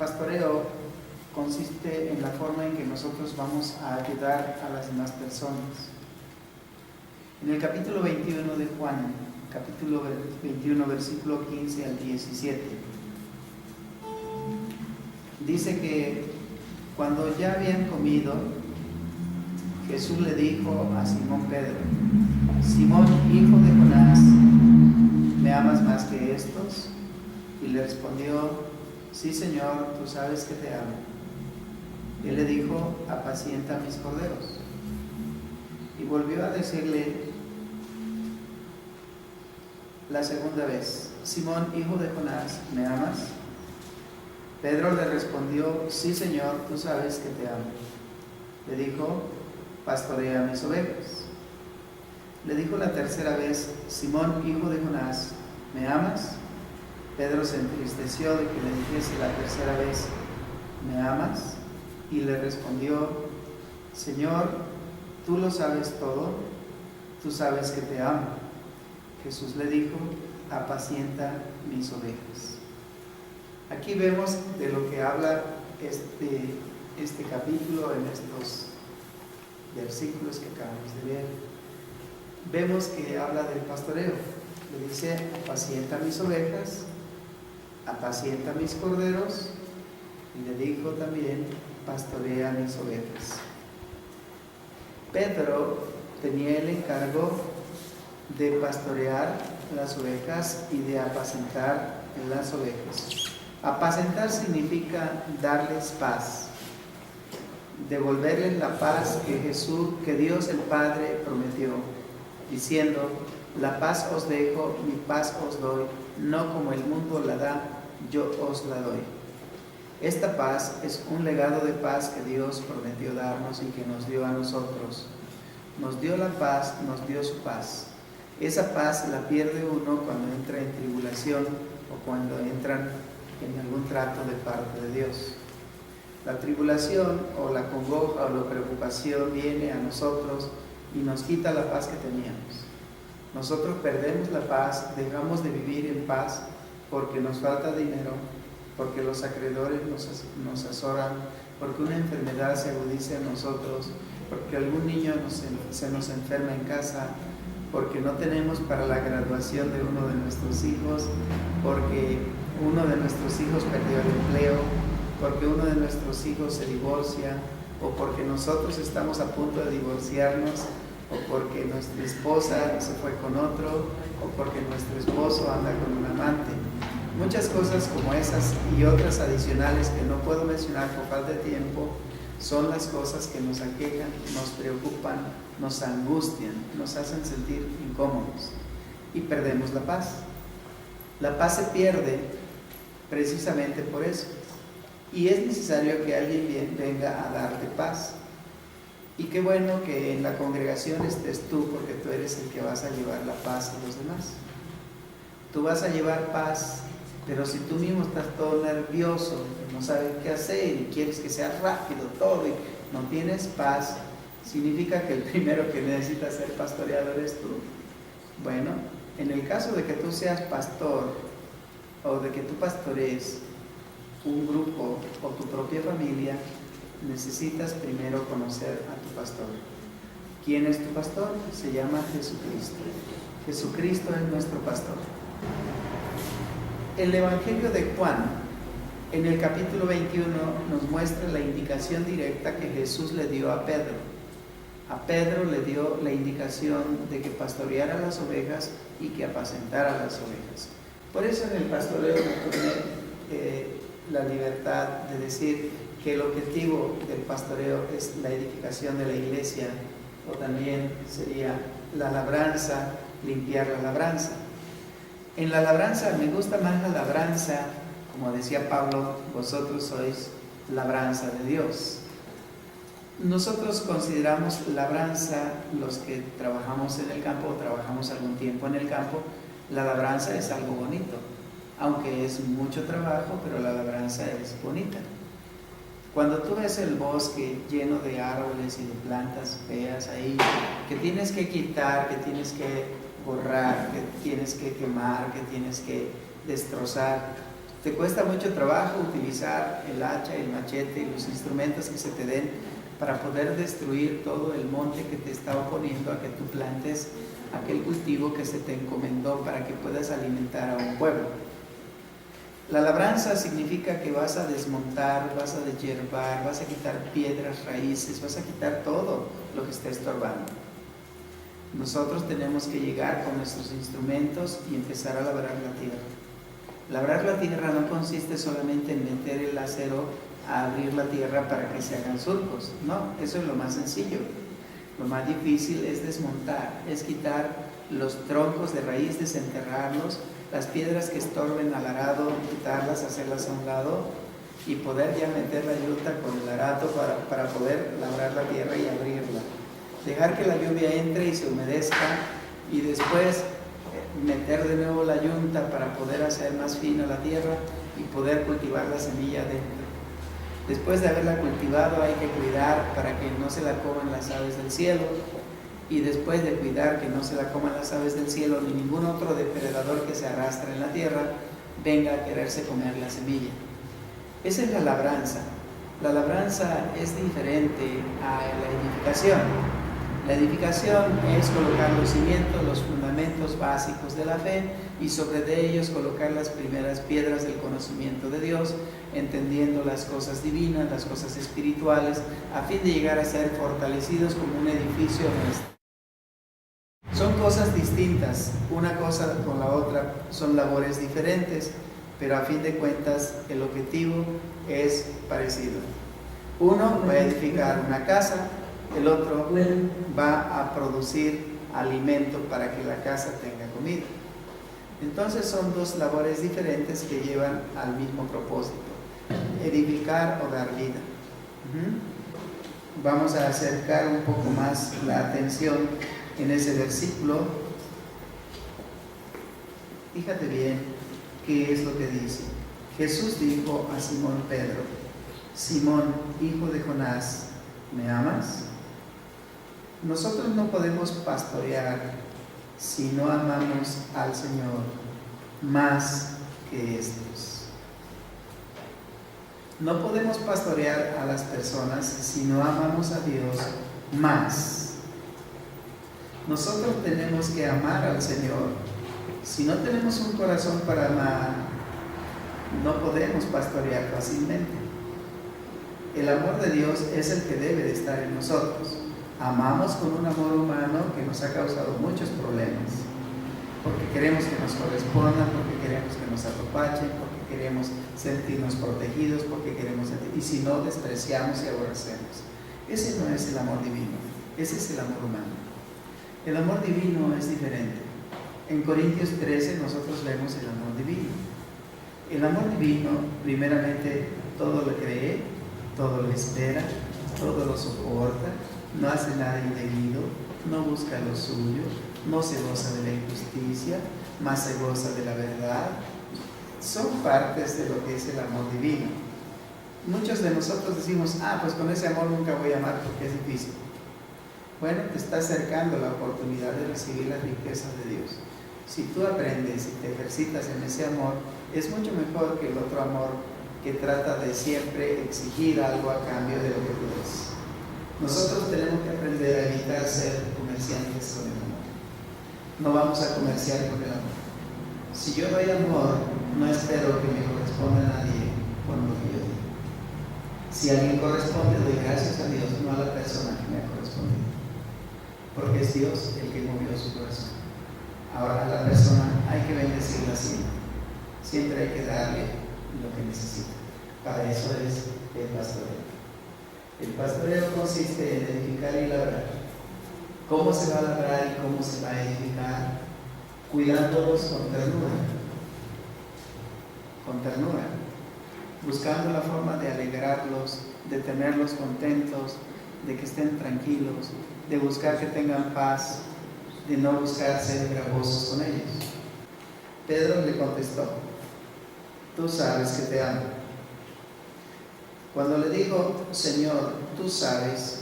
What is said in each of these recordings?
pastoreo consiste en la forma en que nosotros vamos a ayudar a las demás personas. En el capítulo 21 de Juan, capítulo 21, versículo 15 al 17, dice que cuando ya habían comido, Jesús le dijo a Simón Pedro: Simón, hijo de Jonás, ¿me amas más que estos? Y le respondió: sí, Señor, tú sabes que te amo. Él le dijo: apacienta mis corderos. Y volvió a decirle la segunda vez: Simón, hijo de Jonás, ¿me amas? Pedro le respondió: sí, Señor, tú sabes que te amo. Le dijo: pastorea mis ovejas. Le dijo la tercera vez: Simón, hijo de Jonás, ¿me amas? Pedro se entristeció de que le dijese la tercera vez: ¿me amas? Y le respondió: Señor, tú lo sabes todo, tú sabes que te amo. Jesús le dijo: apacienta mis ovejas. Aquí vemos de lo que habla este capítulo en estos versículos que acabamos de ver. Vemos que habla del pastoreo. Le dice: apacienta mis ovejas, apacienta mis corderos, y le dijo también: pastorea mis ovejas. Pedro tenía el encargo de pastorear las ovejas y de apacentar las ovejas. Apacentar significa darles paz, devolverles la paz que Dios el Padre prometió, diciendo: la paz os dejo, mi paz os doy, no como el mundo la da, yo os la doy. Esta paz es un legado de paz que Dios prometió darnos y que nos dio a nosotros. Nos dio la paz, nos dio su paz. Esa paz la pierde uno cuando entra en tribulación o cuando entran en algún trato de parte de Dios. La tribulación o la congoja o la preocupación viene a nosotros y nos quita la paz que teníamos. Nosotros perdemos la paz, dejamos de vivir en paz porque nos falta dinero, porque los acreedores nos azoran, porque una enfermedad se agudiza en nosotros, porque algún niño se nos enferma en casa, porque no tenemos para la graduación de uno de nuestros hijos, porque uno de nuestros hijos perdió el empleo, porque uno de nuestros hijos se divorcia, o porque nosotros estamos a punto de divorciarnos, o porque nuestra esposa se fue con otro, o porque nuestro esposo anda con un amante. Muchas cosas como esas y otras adicionales que no puedo mencionar por falta de tiempo son las cosas que nos aquejan, nos preocupan, nos angustian, nos hacen sentir incómodos y perdemos la paz. La paz se pierde precisamente por eso, y es necesario que alguien venga a darte paz. Y qué bueno que en la congregación estés tú, porque tú eres el que vas a llevar la paz a los demás. Tú vas a llevar paz, pero si tú mismo estás todo nervioso, no sabes qué hacer y quieres que sea rápido todo y no tienes paz, significa que el primero que necesita ser pastoreado eres tú. Bueno, en el caso de que tú seas pastor o de que tú pastorees un grupo o tu propia familia, necesitas primero conocer a tu pastor. ¿Quién es tu pastor? Se llama Jesucristo. Jesucristo es nuestro pastor. El Evangelio de Juan, en el capítulo 21, nos muestra la indicación directa que Jesús le dio a Pedro. A Pedro le dio la indicación de que pastoreara las ovejas y que apacentara las ovejas. Por eso en el pastoreo me tomé la libertad de decir que el objetivo del pastoreo es la edificación de la iglesia, o también sería la labranza, limpiar la labranza. En la labranza, me gusta más la labranza, como decía Pablo: vosotros sois labranza de Dios. Nosotros consideramos labranza, los que trabajamos en el campo o trabajamos algún tiempo en el campo, la labranza es algo bonito, aunque es mucho trabajo, pero la labranza es bonita. Cuando tú ves el bosque lleno de árboles y de plantas feas ahí, que tienes que quitar, que tienes que borrar, que tienes que quemar, que tienes que destrozar, Te cuesta mucho trabajo utilizar el hacha, el machete y los instrumentos que se te den para poder destruir todo el monte que te está oponiendo a que tú plantes aquel cultivo que se te encomendó para que puedas alimentar a un pueblo. La labranza significa que vas a desmontar, vas a deshiervar, vas a quitar piedras, raíces, vas a quitar todo lo que está estorbando. Nosotros tenemos que llegar con nuestros instrumentos y empezar a labrar la tierra. Labrar la tierra no consiste solamente en meter el acero a abrir la tierra para que se hagan surcos. No, eso es lo más sencillo. Lo más difícil es desmontar, es quitar los troncos de raíz, desenterrarlos, las piedras que estorben al arado, quitarlas, hacerlas a un lado y poder ya meter la yuta con el arado para poder labrar la tierra y abrirla. Dejar que la lluvia entre y se humedezca y después meter de nuevo la yunta para poder hacer más fina la tierra y poder cultivar la semilla dentro. Después de haberla cultivado hay que cuidar para que no se la coman las aves del cielo, y después de cuidar que no se la coman las aves del cielo ni ningún otro depredador que se arrastre en la tierra venga a quererse comer la semilla. Esa es la labranza. La labranza es diferente a la edificación. La edificación es colocar los cimientos, los fundamentos básicos de la fe y sobre de ellos colocar las primeras piedras del conocimiento de Dios, entendiendo las cosas divinas, las cosas espirituales, a fin de llegar a ser fortalecidos como un edificio nuestro. Son cosas distintas, una cosa con la otra, son labores diferentes, pero a fin de cuentas el objetivo es parecido. Uno va a edificar una casa, el otro va a producir alimento para que la casa tenga comida. Entonces son dos labores diferentes que llevan al mismo propósito, edificar o dar vida. Vamos a acercar un poco más la atención en ese versículo. Fíjate bien qué es lo que dice. Jesús dijo a Simón Pedro: Simón, hijo de Jonás, ¿me amas? Nosotros no podemos pastorear si no amamos al Señor más que estos. No podemos pastorear a las personas si no amamos a Dios más. Nosotros tenemos que amar al Señor. Si no tenemos un corazón para amar, no podemos pastorear fácilmente. El amor de Dios es el que debe de estar en nosotros. Amamos con un amor humano que nos ha causado muchos problemas, porque queremos que nos correspondan, porque queremos que nos apapachen, porque queremos sentirnos protegidos, porque queremos y si no, despreciamos y aborrecemos. Ese no es el amor divino, ese es el amor humano. El amor divino es diferente. En Corintios 13 nosotros vemos el amor divino. El amor divino, primeramente, todo lo cree, todo lo espera, todo lo soporta, no hace nada indebido, no busca lo suyo, no se goza de la injusticia, más se goza de la verdad. Son partes de lo que es el amor divino. Muchos de nosotros decimos: pues con ese amor nunca voy a amar porque es difícil. Bueno, te está acercando la oportunidad de recibir las riquezas de Dios. Si tú aprendes y te ejercitas en ese amor, es mucho mejor que el otro amor que trata de siempre exigir algo a cambio de lo que tú des. Nosotros tenemos que aprender a evitar ser comerciantes con el amor. No vamos a comerciar con el amor. Si yo doy amor, no espero que me corresponda a nadie con lo que yo doy. Si alguien corresponde, doy gracias a Dios, no a la persona que me ha correspondido, porque es Dios el que movió su corazón. Ahora a la persona hay que bendecirla siempre. Siempre hay que darle lo que necesita. Para eso es el pastoreo. El pastoreo consiste en edificar y labrar. ¿Cómo se va a labrar y cómo se va a edificar? Cuidándolos con ternura. Con ternura. Buscando la forma de alegrarlos, de tenerlos contentos, de que estén tranquilos, de buscar que tengan paz, de no buscar ser gravosos con ellos. Pedro le contestó: tú sabes que te amo. Cuando le dijo: Señor, tú sabes,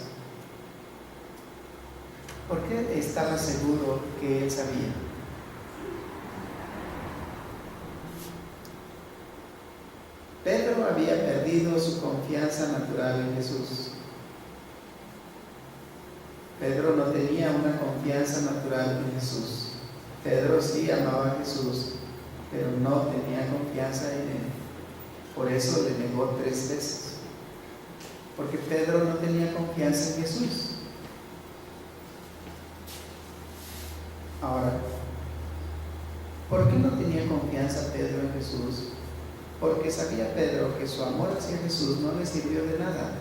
¿por qué estaba seguro que él sabía? Pedro había perdido su confianza natural en Jesús. Pedro no tenía una confianza natural en Jesús. Pedro sí amaba a Jesús, pero no tenía confianza en Él. Por eso le negó 3 veces. Porque Pedro no tenía confianza en Jesús. Ahora, ¿por qué no tenía confianza Pedro en Jesús? Porque sabía Pedro que su amor hacia Jesús no le sirvió de nada.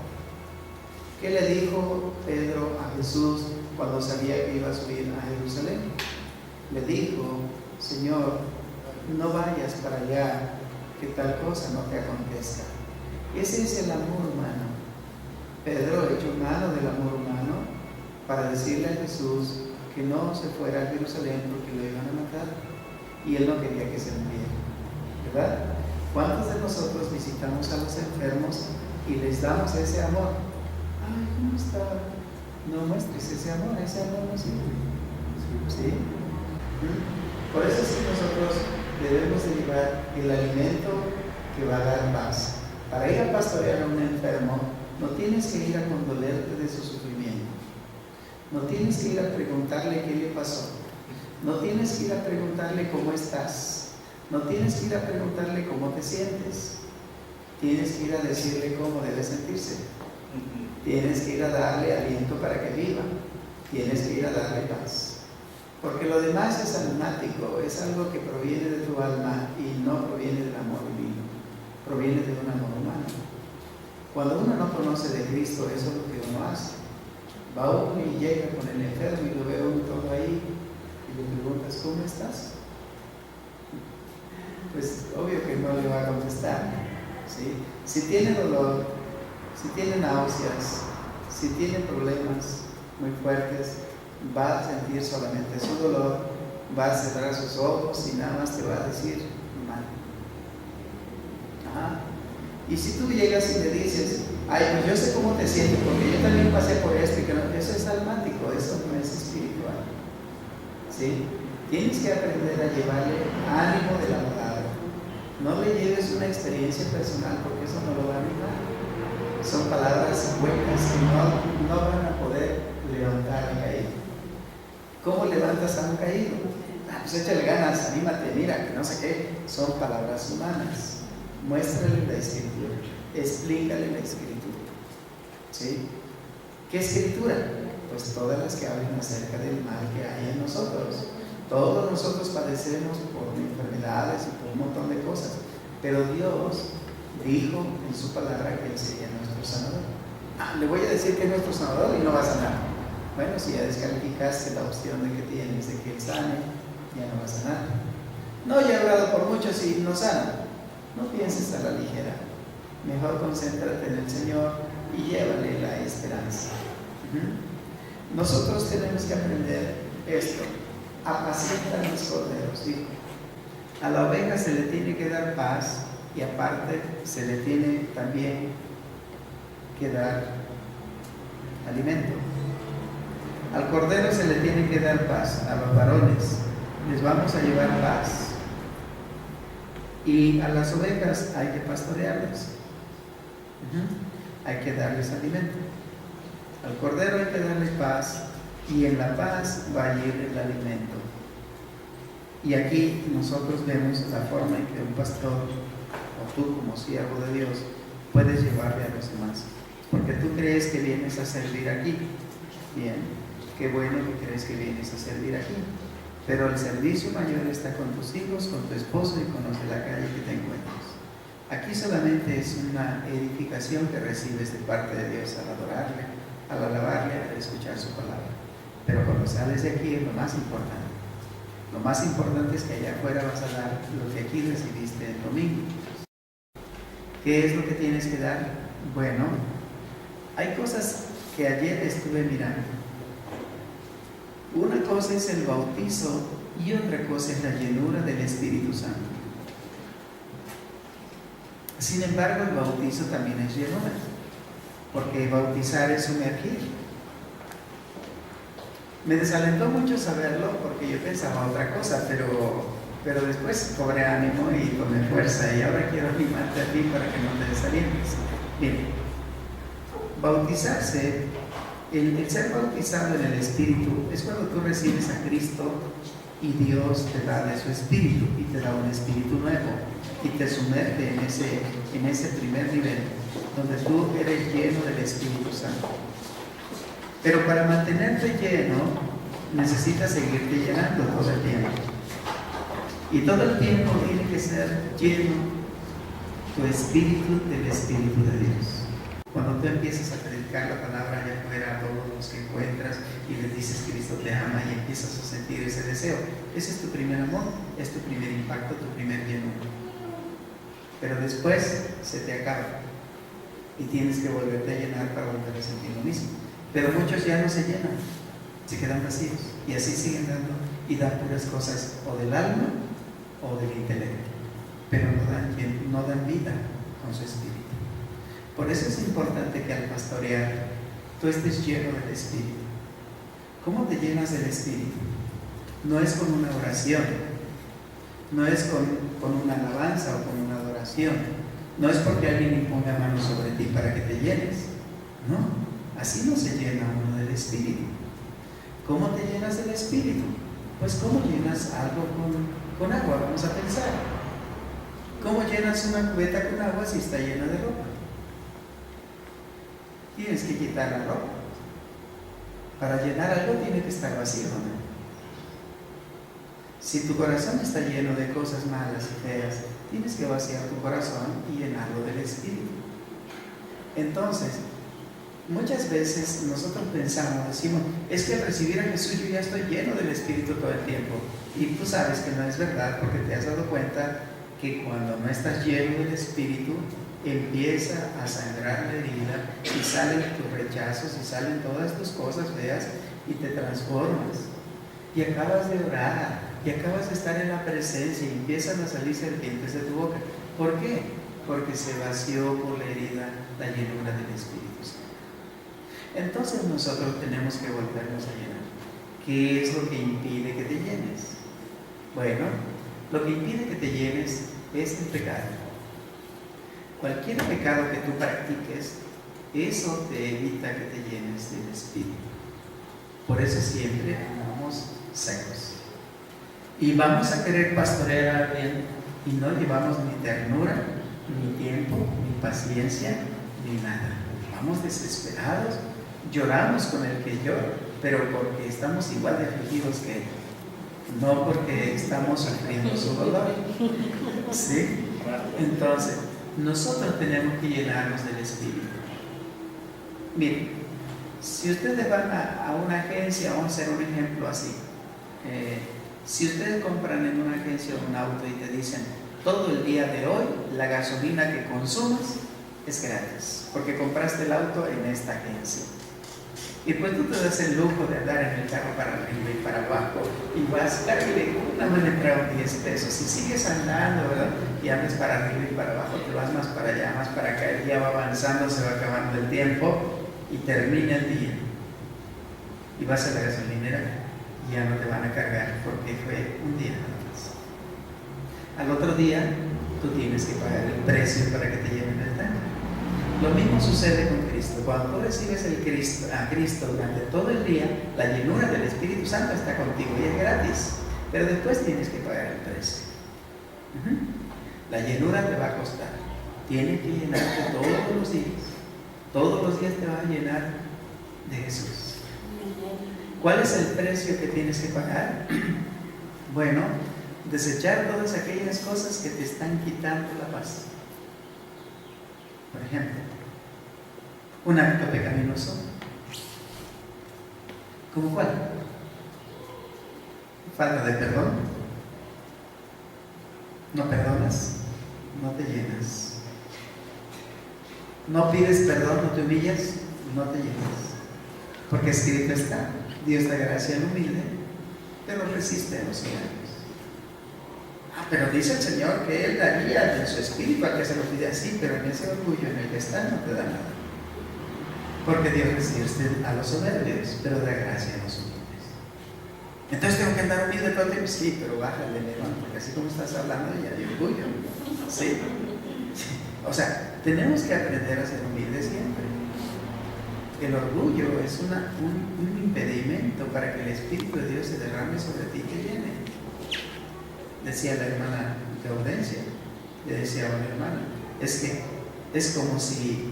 ¿Qué le dijo Pedro a Jesús cuando sabía que iba a subir a Jerusalén? Le dijo: Señor, no vayas para allá, que tal cosa no te acontezca. Ese es el amor humano. Pedro echó mano del amor humano para decirle a Jesús que no se fuera a Jerusalén porque lo iban a matar, y él no quería que se muriera, ¿verdad? ¿Cuántos de nosotros visitamos a los enfermos y les damos ese amor? Ay, ¿cómo está? No muestres ese amor no sirve. ¿Sí? Por eso sí nosotros debemos de llevar el alimento que va a dar paz. Para ir a pastorear a un enfermo, no tienes que ir a condolerte de su sufrimiento. No tienes que ir a preguntarle qué le pasó. No tienes que ir a preguntarle cómo estás. No tienes que ir a preguntarle cómo te sientes. Tienes que ir a decirle cómo debe sentirse. Tienes que ir a darle aliento para que viva. Tienes que ir a darle paz. Porque lo demás es almático, es algo que proviene de tu alma y no proviene del amor divino. Proviene de un amor humano. Cuando uno no conoce de Cristo, eso es lo que uno hace. Va uno y llega con el enfermo y lo ve uno todo ahí y le preguntas: ¿cómo estás? Pues obvio que no le va a contestar, ¿sí? Si tiene dolor, si tiene náuseas, si tiene problemas muy fuertes, va a sentir solamente su dolor, va a cerrar sus ojos y nada más te va a decir: mal. Ajá. Y si tú llegas y le dices: ay, pues yo sé cómo te sientes porque yo también pasé por esto, y que no, eso es almático, eso no es espiritual, ¿sí? Tienes que aprender a llevarle ánimo de la palabra. No le lleves una experiencia personal porque eso no lo va a animar. Son palabras huecas que no van a poder levantar al caído. ¿Cómo levantas a un caído? Pues échale ganas, anímate, mira, que no sé qué. Son palabras humanas. Muéstrale la escritura, explícale la escritura, ¿sí? ¿Qué escritura? Pues todas las que hablan acerca del mal que hay en nosotros. Todos nosotros padecemos por enfermedades y por un montón de cosas, pero Dios dijo en su palabra que Él sería nuestro sanador. Le voy a decir que es nuestro sanador y no va a sanar. Bueno, si ya descalificaste la opción de que tienes de que Él sane, ya no va a sanar. No, ya he hablado por muchos y no sana. No pienses a la ligera. Mejor concéntrate en el Señor y llévale la esperanza. Nosotros tenemos que aprender esto: apacienta a los corderos, dijo. A la oveja se le tiene que dar paz, y aparte se le tiene también que dar alimento. Al cordero se le tiene que dar paz, a los varones les vamos a llevar paz, y a las ovejas hay que pastorearlas. Hay que darles alimento. Al cordero hay que darle paz, y en la paz va a ir el alimento. Y aquí nosotros vemos la forma en que un pastor, o tú como siervo de Dios, puedes llevarle a los demás. Porque tú crees que vienes a servir aquí. Bien, qué bueno que crees que vienes a servir aquí. Pero el servicio mayor está con tus hijos, con tu esposo y con los de la calle que te encuentres. Aquí solamente es una edificación que recibes de parte de Dios al adorarle, al alabarle, al escuchar su palabra. Pero cuando sales de aquí es lo más importante. Lo más importante es que allá afuera vas a dar lo que aquí recibiste el domingo. ¿Qué es lo que tienes que dar? Bueno, hay cosas que ayer estuve mirando. Una cosa es el bautizo y otra cosa es la llenura del Espíritu Santo. Sin embargo, el bautizo también es llenura, porque bautizar es sumergir. Me desalentó mucho saberlo porque yo pensaba otra cosa, pero pero después cobré ánimo y tomé fuerza, y ahora quiero animarte a ti para que no te desalientes. Bien, bautizarse, el ser bautizado en el Espíritu es cuando tú recibes a Cristo y Dios te da de su Espíritu y te da un Espíritu nuevo y te sumerge en ese primer nivel donde tú eres lleno del Espíritu Santo. Pero para mantenerte lleno necesitas seguirte llenando todo el tiempo, y todo el tiempo tiene que ser lleno tu espíritu del Espíritu de Dios. Cuando tú empiezas a predicar la palabra allá afuera a todos los que encuentras y les dices que Cristo te ama y empiezas a sentir ese deseo, ese es tu primer amor, es tu primer impacto, tu primer llenura. Pero después se te acaba y tienes que volverte a llenar para volver a sentir lo mismo. Pero muchos ya no se llenan, se quedan vacíos y así siguen dando y dan puras cosas o del alma o del intelecto, pero no dan vida con su espíritu. Por eso es importante que al pastorear tú estés lleno del Espíritu. ¿Cómo te llenas del Espíritu? No es con una oración, no es con una alabanza o con una adoración, no es porque alguien imponga mano sobre ti para que te llenes, no, así no se llena uno del Espíritu. ¿Cómo te llenas del Espíritu? Pues ¿cómo llenas algo con agua? Vamos a pensar. ¿Cómo llenas una cubeta con agua si está llena de ropa? Tienes que quitar la ropa. Para llenar algo tiene que estar vacío, ¿no? Si tu corazón está lleno de cosas malas y feas, tienes que vaciar tu corazón y llenarlo del Espíritu. Entonces, muchas veces nosotros decimos, es que al recibir a Jesús yo ya estoy lleno del Espíritu todo el tiempo. Y tú sabes que no es verdad, porque te has dado cuenta que cuando no estás lleno del Espíritu, empieza a sangrar la herida y salen tus rechazos y salen todas tus cosas feas y te transformas. Y acabas de orar y acabas de estar en la presencia y empiezan a salir serpientes de tu boca. ¿Por qué? Porque se vació por la herida la llenura del Espíritu Santo. Entonces nosotros tenemos que volvernos a llenar. ¿Qué es lo que impide que te llenes? Bueno, lo que impide que te llenes es el pecado. Cualquier pecado que tú practiques, eso te evita que te llenes del Espíritu. Por eso siempre andamos secos. Y vamos a querer pastorear a alguien y no llevamos ni ternura, ni tiempo, ni paciencia, ni nada. Vamos desesperados, lloramos con el que llora, pero porque estamos igual de afligidos que él, no porque estamos sufriendo su dolor. ¿Sí? Entonces, nosotros tenemos que llenarnos del Espíritu. Miren, si ustedes van a una agencia, vamos a hacer un ejemplo así. Si ustedes compran en una agencia un auto y te dicen, todo el día de hoy la gasolina que consumas es gratis, porque compraste el auto en esta agencia. Y pues tú te das el lujo de andar en el carro para arriba y para abajo, y vas, claro, nada más le entraron 10 pesos, y sigues andando, ¿verdad? Y andas para arriba y para abajo, te vas más para allá, más para acá, el día va avanzando, se va acabando el tiempo, y termina el día. Y vas a la gasolinera, y ya no te van a cargar, porque fue un día nada más. Al otro día, tú tienes que pagar el precio para que te lleven el tanque. Lo mismo sucede con Cristo. Cuando tú recibes a Cristo durante todo el día, la llenura del Espíritu Santo está contigo y es gratis, pero después tienes que pagar el precio. La llenura te va a costar. Tienes que llenarte todos los días. Todos los días te va a llenar de Jesús. ¿Cuál es el precio que tienes que pagar? Bueno, desechar todas aquellas cosas que te están quitando la paz. Por ejemplo, un acto pecaminoso. ¿Cómo cuál? Falta de perdón. No perdonas, no te llenas. No pides perdón, no te humillas, no te llenas. Porque escrito está, Dios da gracia al humilde, pero resiste a los soberbios. Pero dice el Señor que Él daría de su espíritu al que se lo pide así, pero en ese orgullo en el que está no te da nada. Porque Dios resiste a los soberbios, pero da gracia a los humildes. Entonces tengo que andar humilde todo el tiempo. Sí, pero bájale, Nerón, porque así como estás hablando ya hay orgullo. Sí. O sea, tenemos que aprender a ser humildes siempre. El orgullo es un impedimento para que el Espíritu de Dios se derrame sobre ti y te llene. Decía la hermana Gaudencia, le decía a una hermana, es que es como si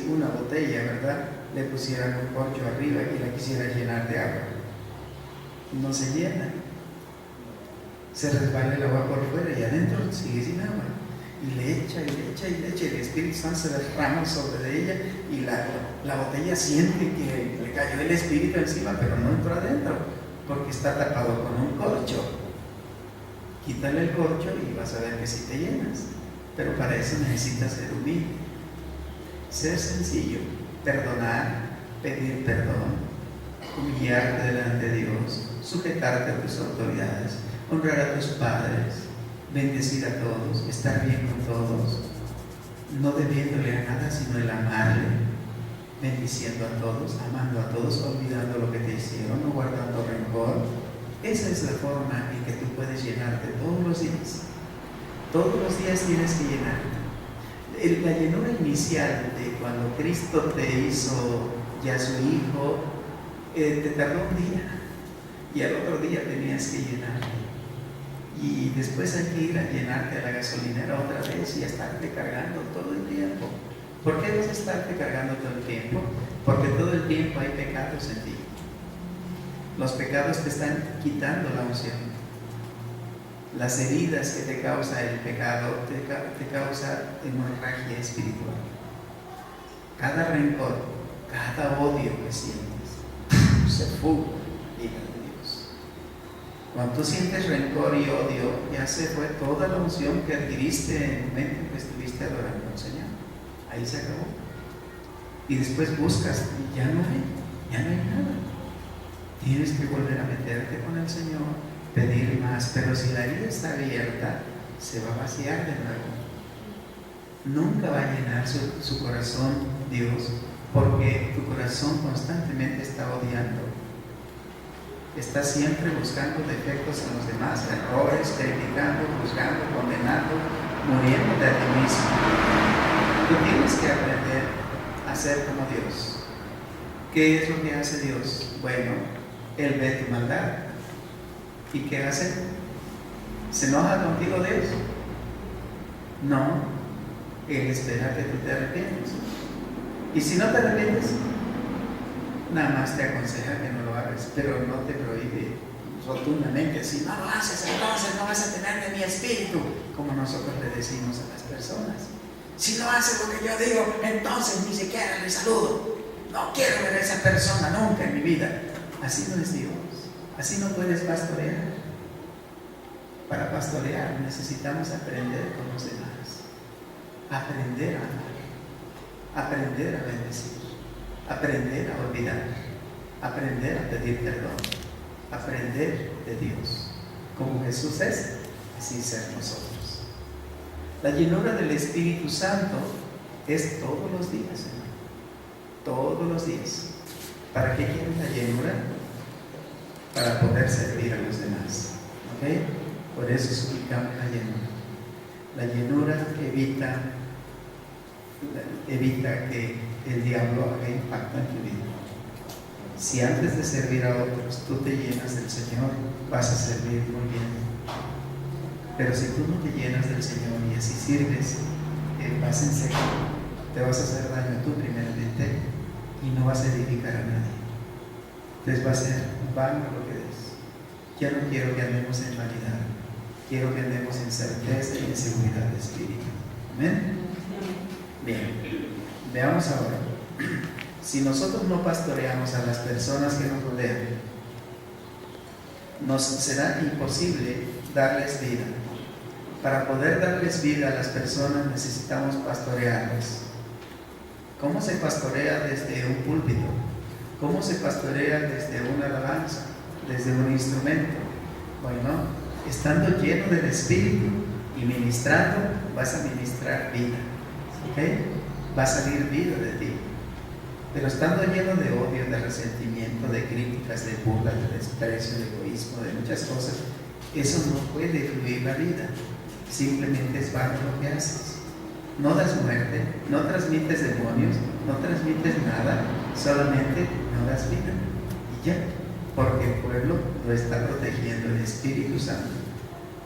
una botella, ¿verdad?, le pusieran un corcho arriba y la quisiera llenar de agua. No se llena, se resbala el agua por fuera y adentro sigue sin agua. Y le echa, y le echa, y le echa, y el Espíritu Santo se derrama sobre ella y la botella siente que le cayó el Espíritu encima, pero no entró adentro, porque está tapado con un corcho. Quítale el corcho y vas a ver que sí te llenas. Pero para eso necesitas ser humilde, ser sencillo, perdonar, pedir perdón, humillarte delante de Dios, sujetarte a tus autoridades, honrar a tus padres, bendecir a todos, estar bien con todos, no debiéndole a nada sino el amarle, bendiciendo a todos, amando a todos, olvidando lo que te hicieron, no guardando rencor. Esa es la forma en que tú puedes llenarte todos los días. Todos los días tienes que llenarte. La llenura inicial de cuando Cristo te hizo ya su Hijo, te tardó un día y al otro día tenías que llenarte. Y después hay que ir a llenarte a la gasolinera otra vez y a estarte cargando todo el tiempo. ¿Por qué vas a estarte cargando todo el tiempo? Porque todo el tiempo hay pecados en ti. Los pecados te están quitando la unción. Las heridas que te causa el pecado te causa hemorragia espiritual. Cada rencor, cada odio que sientes, se fuga, diga Dios. Cuando tú sientes rencor y odio, ya se fue toda la unción que adquiriste en el momento en que estuviste adorando al Señor. Ahí se acabó. Y después buscas y ya no hay nada. Tienes que volver a meterte con el Señor, pedir más, pero si la herida está abierta, se va a vaciar de nuevo. Nunca va a llenar su corazón Dios, porque tu corazón constantemente está odiando. Está siempre buscando defectos en los demás, errores, criticando, juzgando, condenando, muriéndote a ti mismo. Tú tienes que aprender a ser como Dios. ¿Qué es lo que hace Dios? Bueno, Él ve tu maldad. ¿Y qué hace? ¿Se enoja contigo Dios? No, Él espera que tú te arrepientas. Y si no te arrepientes, nada más te aconseja que no lo hagas, pero no te prohíbe rotundamente. Si no lo haces, entonces no vas a tener de mi espíritu, como nosotros le decimos a las personas. Si no haces lo que yo digo, entonces ni siquiera le saludo. No quiero ver a esa persona nunca en mi vida. Así no es Dios. Así no puedes pastorear. Para pastorear necesitamos aprender con los demás, aprender a amar, aprender a bendecir, aprender a olvidar, aprender a pedir perdón, aprender de Dios. Como Jesús es, así ser nosotros. La llenura del Espíritu Santo es todos los días, hermano. Todos los días. ¿Para qué quieren la llenura? Para poder servir a los demás. ¿Ok? Por eso suplicamos la llenura. La llenura evita que el diablo haga impacto en tu vida. Si antes de servir a otros tú te llenas del Señor, vas a servir muy bien. Pero si tú no te llenas del Señor y así sirves, vas en seco, te vas a hacer daño tú primeramente y no vas a edificar a nadie. Entonces va a ser vano lo que des. Yo no quiero que andemos en vanidad, quiero que andemos en certeza y en seguridad de espíritu. ¿Amén? Bien, veamos ahora. Si nosotros no pastoreamos a las personas que nos rodean, nos será imposible darles vida. Para poder darles vida a las personas necesitamos pastorearlas. ¿Cómo se pastorea desde un púlpito? ¿Cómo se pastorea desde una alabanza? Desde un instrumento. Bueno, estando lleno del Espíritu y ministrando, vas a ministrar vida. ¿Ok? Va a salir vida de ti. Pero estando lleno de odio, de resentimiento, de críticas, de burla, de desprecio, de egoísmo, de muchas cosas, eso no puede fluir la vida. Simplemente es vano lo que haces. No das muerte, no transmites demonios, no transmites nada, solamente no das vida. Y ya, porque el pueblo lo está protegiendo el Espíritu Santo.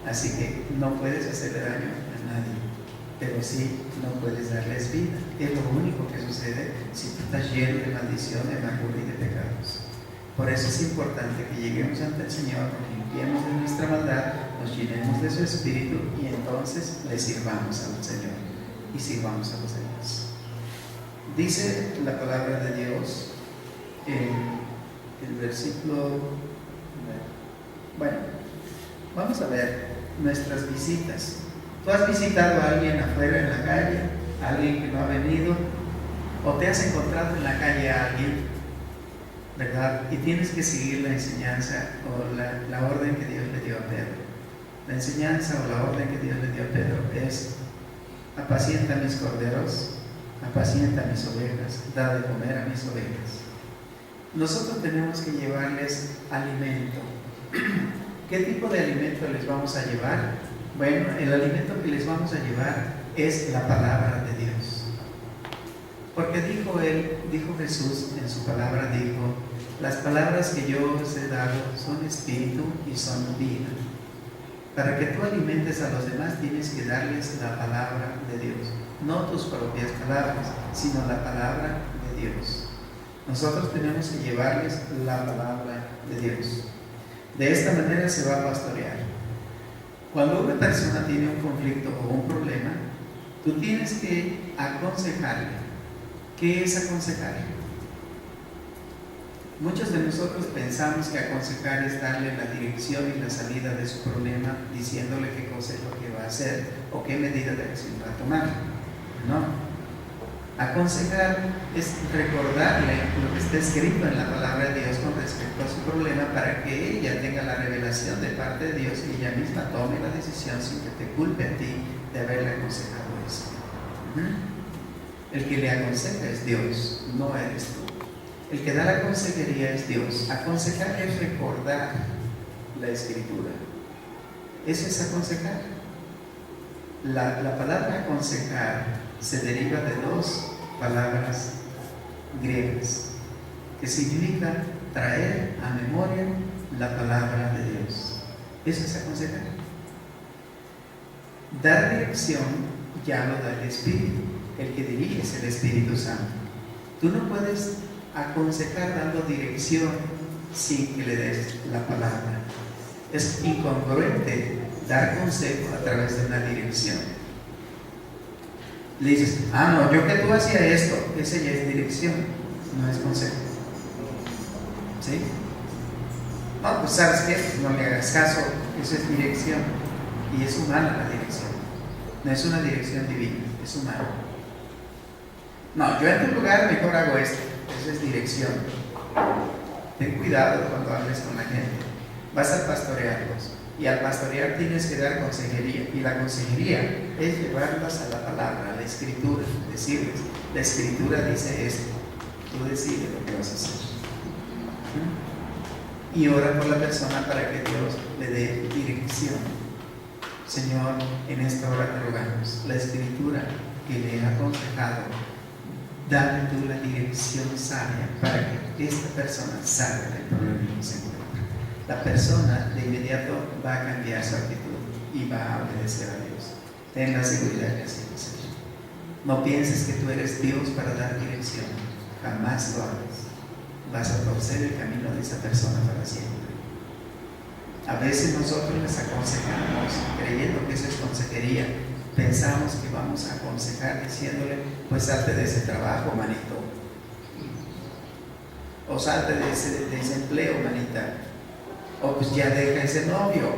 Así que no puedes hacerle daño a nadie, pero sí no puedes darles vida. Es lo único que sucede si tú estás lleno de maldición, de amargura y de pecados. Por eso es importante que lleguemos ante el Señor, nos limpiemos de nuestra maldad, nos llenemos de su Espíritu y entonces le sirvamos al Señor y sirvamos a los demás. Dice la palabra de Dios en el versículo, bueno, vamos a ver nuestras visitas. ¿Tú has visitado a alguien afuera en la calle? ¿A alguien que no ha venido? ¿O te has encontrado en la calle a alguien, verdad? Y tienes que seguir la enseñanza o la orden que Dios le dio a Pedro. La enseñanza o la orden que Dios le dio a Pedro es: apacienta mis corderos, apacienta mis ovejas, da de comer a mis ovejas. Nosotros tenemos que llevarles alimento. ¿Qué tipo de alimento les vamos a llevar? Bueno, el alimento que les vamos a llevar es la palabra de Dios. Porque dijo Jesús en su palabra, dijo: las palabras que yo os he dado son espíritu y son vida. Para que tú alimentes a los demás tienes que darles la palabra de Dios. No tus propias palabras, sino la palabra de Dios. Nosotros tenemos que llevarles la palabra de Dios. De esta manera se va a pastorear. Cuando una persona tiene un conflicto o un problema, tú tienes que aconsejarle. ¿Qué es aconsejar? Muchos de nosotros pensamos que aconsejar es darle la dirección y la salida de su problema, diciéndole qué cosa es lo que va a hacer o qué medida de acción va a tomar. No. Aconsejar es recordarle lo que está escrito en la palabra de Dios con respecto a su problema, para que ella tenga la revelación de parte de Dios y ella misma tome la decisión sin que te culpe a ti de haberle aconsejado eso. El que le aconseja es Dios, no eres tú. El que da la consejería es Dios. Aconsejar es recordar la Escritura. Eso es aconsejar. La palabra aconsejar se deriva de dos palabras griegas que significan traer a memoria la palabra de Dios. Eso es aconsejar. Dar dirección ya lo da el Espíritu. El que dirige es el Espíritu Santo. Tú no puedes aconsejar dando dirección sin que le des la palabra. Es incongruente dar consejo a través de una dirección. Le dices: no, yo que tú hacías esto, ese ya es dirección, no es consejo. ¿Sí? No, pues ¿sabes qué? No le hagas caso, eso es dirección. Y es humana la dirección. No es una dirección divina, es humana. No, yo en tu lugar mejor hago esto, eso es dirección. Ten cuidado cuando hables con la gente. Vas a pastorearlos. Y al pastorear tienes que dar consejería. Y la consejería es llevarlas a la palabra, a la Escritura. Decirles: la Escritura dice esto. Tú decides lo que vas a hacer. Y ora por la persona para que Dios le dé dirección. Señor, en esta hora te rogamos la Escritura que le he aconsejado. Dame tú la dirección sabia para que esta persona salga del problema que se encuentra. La persona de inmediato va a cambiar su actitud y va a obedecer a Dios. Ten la seguridad que así va a ser. No pienses que tú eres Dios para dar dirección. Jamás lo hagas. Vas a torcer el camino de esa persona para siempre. A veces nosotros les aconsejamos creyendo que eso es consejería. Pensamos que vamos a aconsejar diciéndole: pues salte de ese trabajo, manito. O salte de ese empleo, manita. O pues ya deja ese novio,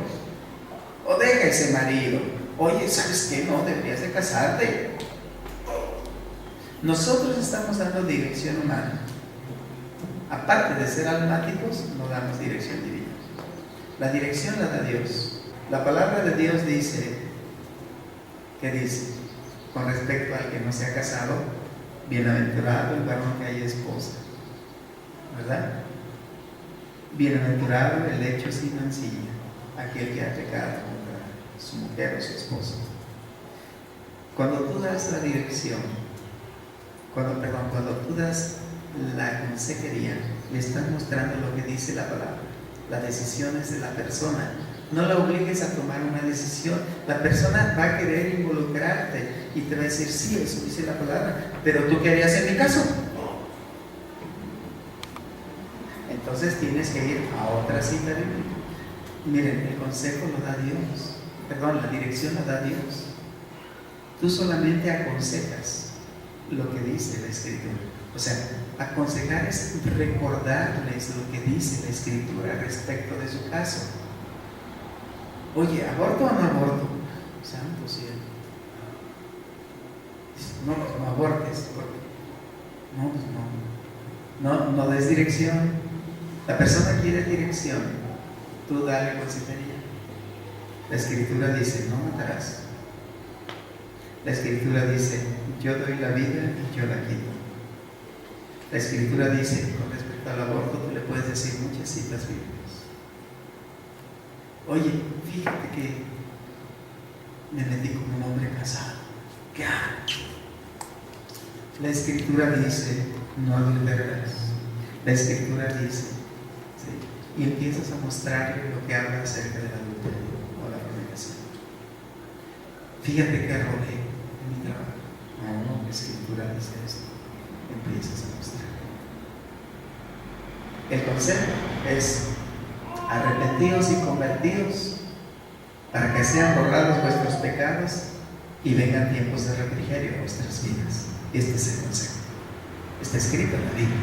o deja ese marido. Oye, ¿sabes qué? No, deberías de casarte. Nosotros estamos dando dirección humana. Aparte de ser almáticos, no damos dirección divina. La dirección la da Dios. La palabra de Dios dice, ¿qué dice? Con respecto al que no se ha casado, Bienaventurado el varón que haya esposa, ¿verdad? Bienaventurado el lecho sin mancilla, aquel que ha pecado contra su mujer o su esposo. Cuando tú das la dirección, cuando tú das la consejería, le estás mostrando lo que dice la palabra, las decisiones de la persona. No la obligues a tomar una decisión. La persona va a querer involucrarte y te va a decir, sí, eso dice la palabra, pero ¿tú qué harías en mi caso? Entonces tienes que ir a otra cita bíblica. Miren, el consejo lo da Dios, la dirección la da Dios. Tú solamente aconsejas lo que dice la Escritura. O sea, aconsejar es recordarles lo que dice la Escritura respecto de su caso. Oye, ¿aborto o no aborto? Santo cielo. No, pues no abortes. No, pues no. No des dirección. La persona quiere dirección. Tú dale consejería. La Escritura dice, no matarás. La Escritura dice, yo doy la vida y yo la quito. La Escritura dice, con respecto al aborto, tú le puedes decir muchas citas bíblicas. Oye, fíjate que me metí con un hombre casado. ¿Qué hago? La Escritura dice, no adulterarás. La Escritura dice, ¿sí? Y empiezas a mostrarle lo que habla acerca del adulterio o la fornicación. Fíjate que arrojé en mi trabajo. No, la Escritura dice esto. Empiezas a mostrar. El consejo es: arrepentidos y convertidos para que sean borrados vuestros pecados y vengan tiempos de refrigerio a vuestras vidas. Este es el consejo. Está escrito en la Biblia,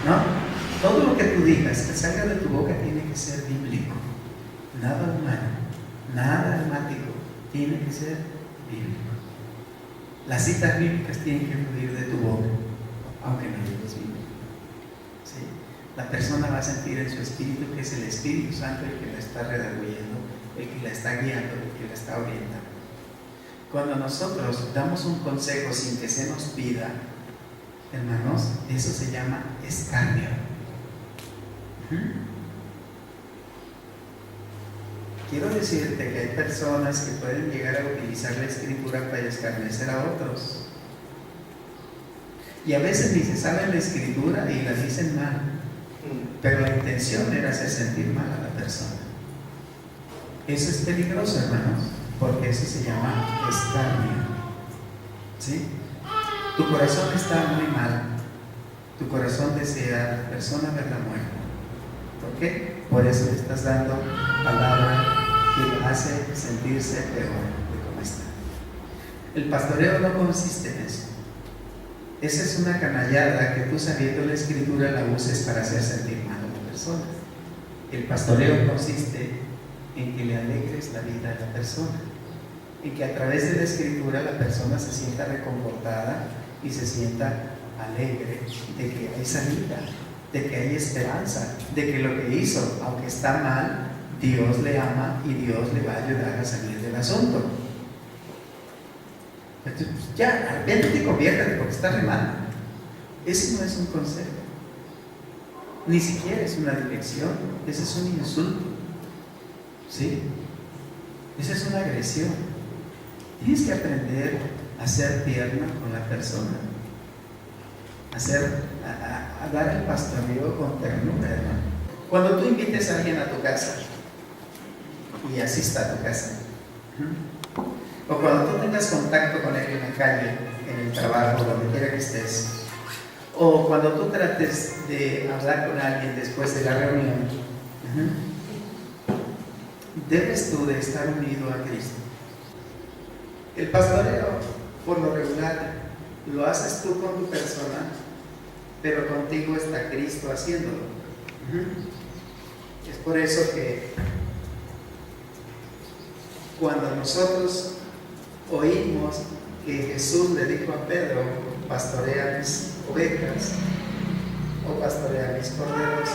¿no? Todo lo que tú digas, que salga de tu boca, tiene que ser bíblico. Nada humano, nada almático, tiene que ser bíblico. Las citas bíblicas tienen que fluir de tu boca, aunque no digas Biblia. ¿Sí? La persona va a sentir en su espíritu que es el Espíritu Santo el que la está redarguyendo, el que la está guiando, el que la está orientando. Cuando nosotros damos un consejo sin que se nos pida, hermanos, eso se llama escarnio. Quiero decirte que hay personas que pueden llegar a utilizar la Escritura para escarnecer a otros. Y a veces ni se sabe la Escritura y la dicen mal. Pero la intención era hacer sentir mal a la persona. Eso es peligroso, hermanos, porque eso se llama escarnio. ¿Sí? Tu corazón está muy mal. Tu corazón desea a la persona verla muerta. ¿Por qué? Por eso le estás dando palabra que la hace sentirse peor de cómo está. El pastoreo no consiste en eso. Esa es una canallada que tú, sabiendo la Escritura, la uses para hacer sentir mal a la persona. El pastoreo consiste en que le alegres la vida a la persona, en que a través de la Escritura la persona se sienta reconfortada y se sienta alegre de que hay salida, de que hay esperanza, de que lo que hizo, aunque está mal, Dios le ama y Dios le va a ayudar a salir del asunto. Entonces, ya, arrepiéntete y conviértete porque está re mal. Ese no es un consejo, ni siquiera es una dirección, ese es un insulto. ¿Sí? Esa es una agresión. Tienes que aprender a ser tierno con la persona, a dar el pastoreo con ternura, hermano. Cuando tú invites a alguien a tu casa y asista a tu casa, o cuando tú tengas contacto con él en la calle, en el trabajo, donde quiera que estés, o cuando tú trates de hablar con alguien después de la reunión, debes tú de estar unido a Cristo. El pastoreo, por lo regular, lo haces tú con tu persona, pero contigo está Cristo haciéndolo. Es por eso que cuando nosotros oímos que Jesús le dijo a Pedro: pastorea mis ovejas o pastorea mis corderos,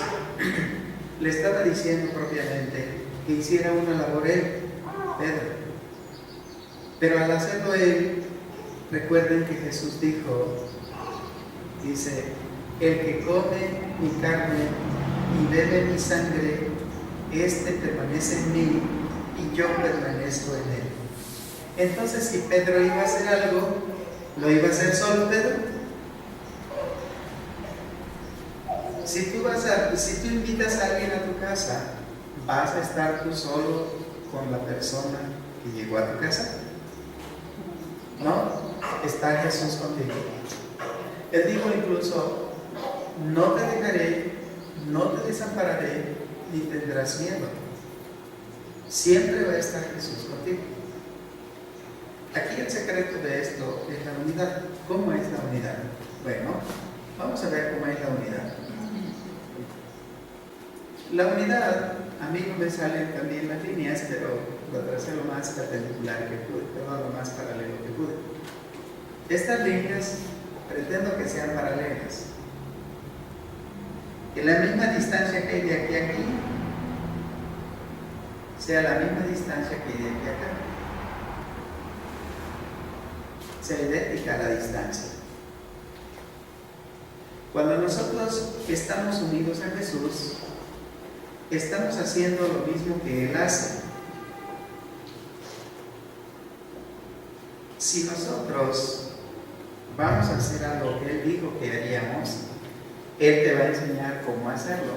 le estaba diciendo propiamente que hiciera una labor él, Pedro. Pero al hacerlo él, recuerden que Jesús dijo: Dice, el que come mi carne y bebe mi sangre, éste permanece en mí y yo permanezco en él. Entonces, si Pedro iba a hacer algo, ¿lo iba a hacer solo Pedro? Si tú invitas a alguien a tu casa, ¿vas a estar tú solo con la persona que llegó a tu casa? No, está Jesús contigo. Él dijo incluso, no te dejaré, no te desampararé, ni tendrás miedo. Siempre va a estar Jesús contigo. Aquí el secreto de esto es la unidad. ¿Cómo es la unidad? Bueno, vamos a ver cómo es la unidad. La unidad, a mí no me salen también las líneas, pero lo tracé lo más perpendicular que pude, lo más paralelo que pude. Estas líneas pretendo que sean paralelas. Que la misma distancia que hay de aquí a aquí sea la misma distancia que hay de aquí a acá. Sea idéntica a la distancia. Cuando nosotros estamos unidos a Jesús, estamos haciendo lo mismo que Él hace. Si nosotros vamos a hacer algo que Él dijo que haríamos, Él te va a enseñar cómo hacerlo.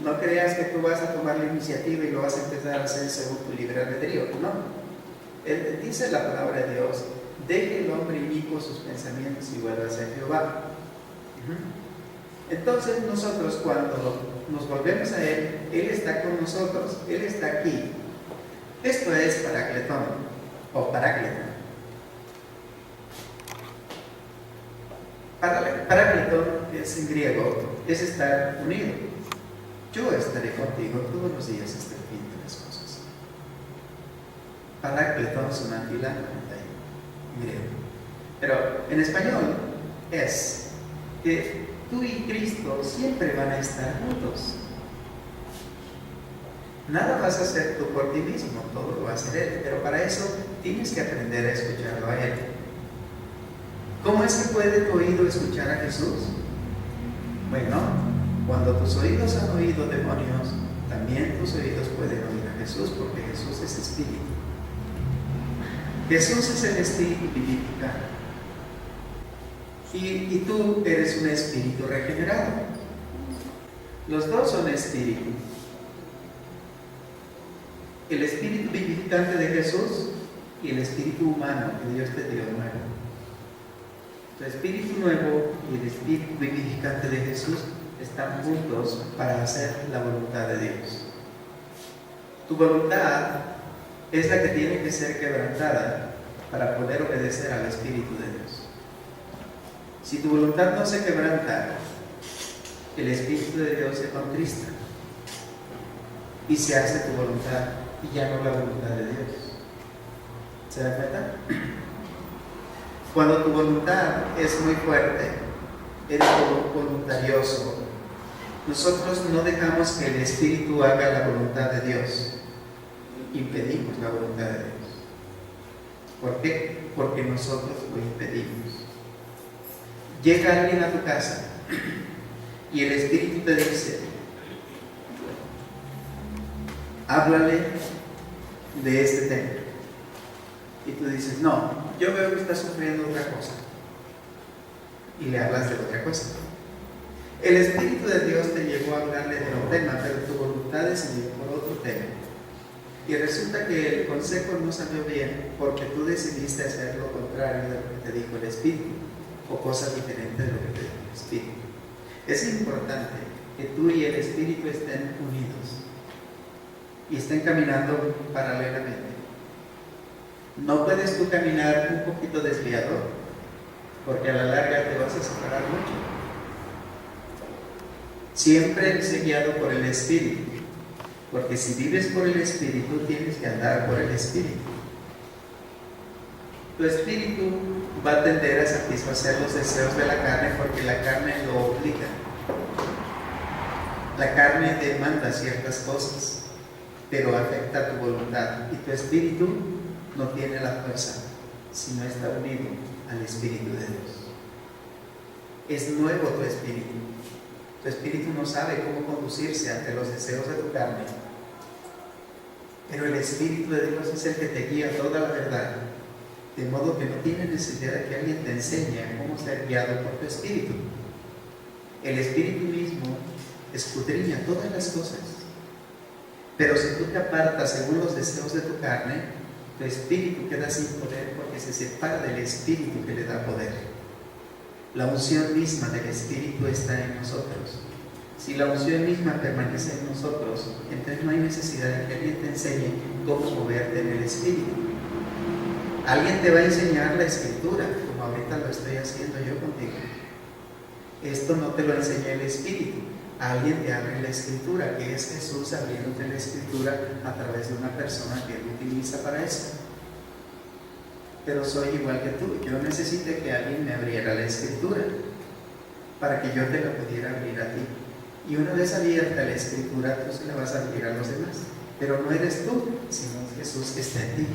No creas que tú vas a tomar la iniciativa y lo vas a empezar a hacer según tu libre albedrío. No. Él dice la palabra de Dios, deje el hombre inicuo sus pensamientos y vuelva a ser Jehová. Entonces nosotros cuando nos volvemos a Él, Él está con nosotros, Él está aquí. Esto es paracletón o paráclito. Paráclito es en griego, es estar unido. Yo estaré contigo todos los días hasta el fin de las cosas. Paráclito es una fila en griego. Pero en español es que tú y Cristo siempre van a estar juntos. Nada vas a hacer tú por ti mismo, todo lo va a hacer Él, pero para eso tienes que aprender a escucharlo a Él. ¿Cómo es que puede tu oído escuchar a Jesús? Bueno, cuando tus oídos han oído demonios, también tus oídos pueden oír a Jesús, porque Jesús es espíritu. Jesús es el espíritu vivificante. Y tú eres un espíritu regenerado. Los dos son espíritu. El espíritu vivificante de Jesús y el espíritu humano que Dios te dio nuevo. Tu espíritu nuevo y el espíritu vivificante de Jesús están juntos para hacer la voluntad de Dios. Tu voluntad es la que tiene que ser quebrantada para poder obedecer al Espíritu de Dios. Si tu voluntad no se quebranta, el Espíritu de Dios se contrista y se hace tu voluntad y ya no la voluntad de Dios. ¿Se da cuenta? Cuando tu voluntad es muy fuerte, eres voluntarioso, nosotros no dejamos que el Espíritu haga la voluntad de Dios, impedimos la voluntad de Dios. ¿Por qué? Porque nosotros lo impedimos. Llega alguien a tu casa y el Espíritu te dice, háblale de este tema. Y tú dices, no, yo veo que está sufriendo otra cosa. Y le hablas de otra cosa. El Espíritu de Dios te llevó a hablarle de un tema, pero tu voluntad decidió por otro tema. Y resulta que el consejo no salió bien porque tú decidiste hacer lo contrario de lo que te dijo el Espíritu, o cosas diferentes de lo que te dijo el Espíritu. Es importante que tú y el Espíritu estén unidos y estén caminando paralelamente. No puedes tú caminar un poquito desviado, porque a la larga te vas a separar mucho. Siempre sé guiado por el Espíritu, porque si vives por el Espíritu, tienes que andar por el Espíritu. Tu espíritu va a tender a satisfacer los deseos de la carne, porque la carne lo obliga. La carne demanda ciertas cosas, pero afecta a tu voluntad, y tu espíritu no tiene la fuerza si no está unido al Espíritu de Dios. Es nuevo tu espíritu. Tu espíritu no sabe cómo conducirse ante los deseos de tu carne. Pero el Espíritu de Dios es el que te guía a toda la verdad. De modo que no tienes necesidad de que alguien te enseñe a cómo ser guiado por tu espíritu. El Espíritu mismo escudriña todas las cosas. Pero si tú te apartas según los deseos de tu carne, tu espíritu queda sin poder porque se separa del Espíritu que le da poder. La unción misma del Espíritu está en nosotros. Si la unción misma permanece en nosotros, entonces no hay necesidad de que alguien te enseñe cómo moverte en el Espíritu. Alguien te va a enseñar la Escritura, como ahorita lo estoy haciendo yo contigo. Esto no te lo enseña el Espíritu. Alguien te abre la Escritura, que es Jesús abriéndote la Escritura a través de una persona que él utiliza para eso. Pero soy igual que tú. Yo necesité que alguien me abriera la Escritura para que yo te la pudiera abrir a ti. Y una vez abierta la Escritura, tú se la vas a abrir a los demás. Pero no eres tú, sino Jesús que está en ti.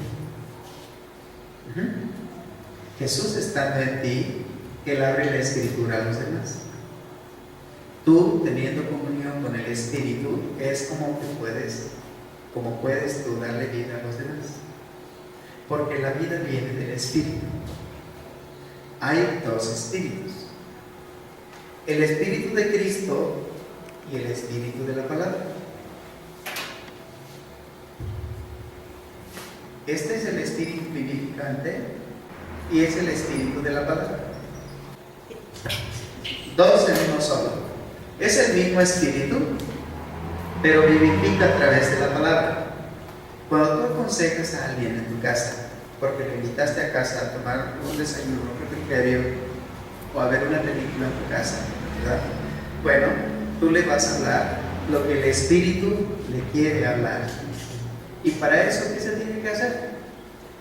Jesús estando en ti, Él abre la Escritura a los demás. Tú, teniendo comunión con el Espíritu, es como puedes tú darle vida a los demás. Porque la vida viene del Espíritu. Hay dos espíritus: el Espíritu de Cristo y el Espíritu de la palabra. Este es el Espíritu vivificante y es el Espíritu de la palabra. Dos en uno solo. Es el mismo Espíritu, pero vivifica a través de la palabra. Cuando tú aconsejas a alguien en tu casa, porque le invitaste a casa a tomar un desayuno, un refrigerio o a ver una película en tu casa, ¿verdad? Bueno, tú le vas a hablar lo que el Espíritu le quiere hablar. Y para eso, ¿qué se tiene que hacer?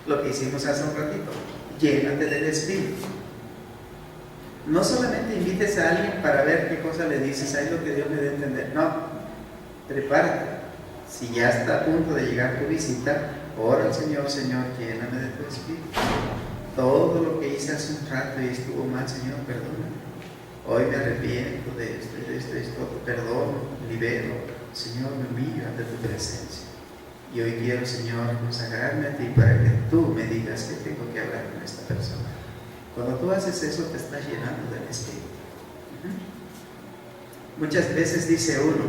Lo que hicimos hace un ratito: llénate del Espíritu. No solamente invites a alguien para ver qué cosa le dices, ahí lo que Dios le dé a entender. No, prepárate. Si ya está a punto de llegar tu visita, ora al Señor: Señor, lléname de tu Espíritu. Todo lo que hice hace un rato y estuvo mal, Señor, perdóname. Hoy me arrepiento de esto, perdono, libero. Señor, me humillo ante tu presencia. Y hoy quiero, Señor, consagrarme a ti para que tú me digas qué tengo que hablar con esta persona. Cuando tú haces eso, te estás llenando del Espíritu. Muchas veces dice uno,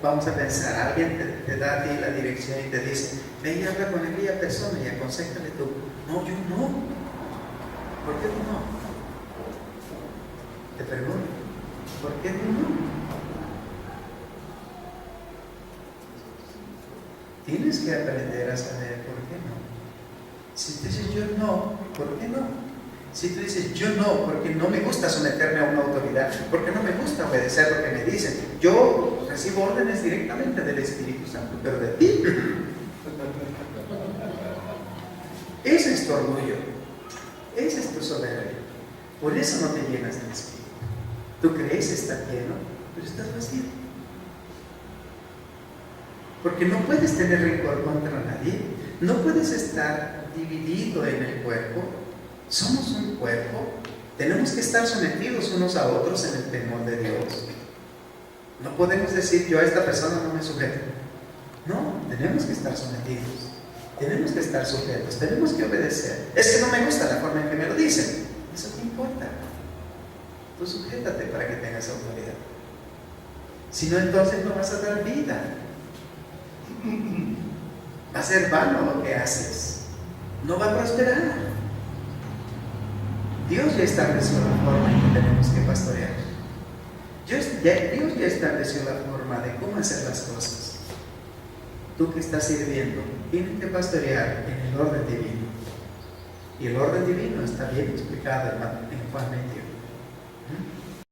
vamos a pensar, alguien te da a ti la dirección y te dice: ven y habla con aquella persona y aconséjale tú. No, yo no. ¿Por qué tú no? Te pregunto, ¿por qué tú no? Tienes que aprender a saber por qué no. Si tú dices yo no, ¿por qué no? Si tú dices yo no, porque no me gusta someterme a una autoridad, porque no me gusta obedecer lo que me dicen, yo recibo órdenes directamente del Espíritu Santo, pero de ti. Ese es tu orgullo, ese es tu soberbia. Por eso no te llenas del Espíritu. Tú crees estar lleno, pero estás vacío. Porque no puedes tener rencor contra nadie, no puedes estar dividido en el cuerpo. Somos un cuerpo, tenemos que estar sometidos unos a otros en el temor de Dios. No podemos decir yo a esta persona no me sujeto. No, tenemos que estar sometidos, tenemos que estar sujetos, tenemos que obedecer. Es que no me gusta la forma en que me lo dicen. Eso te importa. Tú sujétate para que tengas autoridad. Si no, entonces no vas a dar vida. Va a ser vano lo que haces. No va a prosperar. Dios ya estableció la forma en que tenemos que pastorear. Dios ya estableció la forma de cómo hacer las cosas. Tú que estás sirviendo, tienes que pastorear en el orden divino. Y el orden divino está bien explicado en Juan 21.